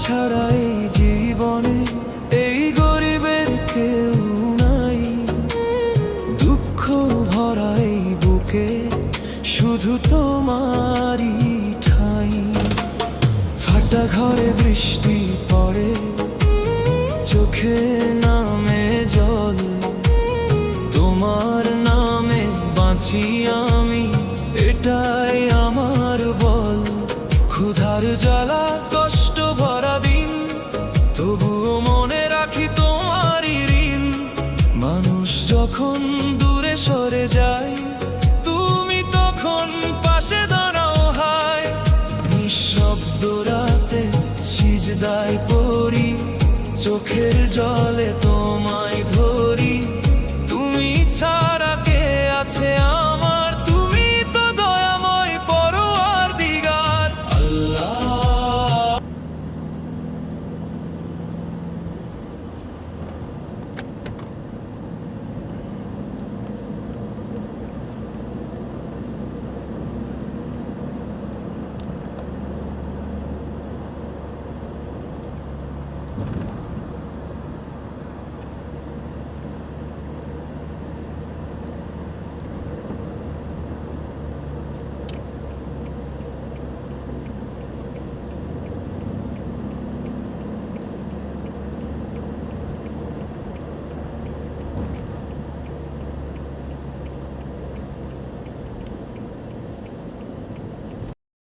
ছাড়া এই জীবনে এই গরিবের কেউ নাই। দুঃখ ভরা এই বুকে শুধু তোমারই ঠাই। ফাটা ঘরে বৃষ্টি পড়ে, চোখে নামে জল, তোমার নামে বাঁচি আমি, এটাই আমার বল। ক্ষুধার জ্বালা কষ্ট ভরা দিন, তবুও মনে রাখি তোমারই ঋণ। মানুষ যখন দূরে সরে যায়, তুমি তখন পাশে দাঁড়াও হায়। নিঃশব্দ রাতে সিজদায় পড়ি, চোখের জলে তোমায় ধরি। তুমি ছাড়া কে আছে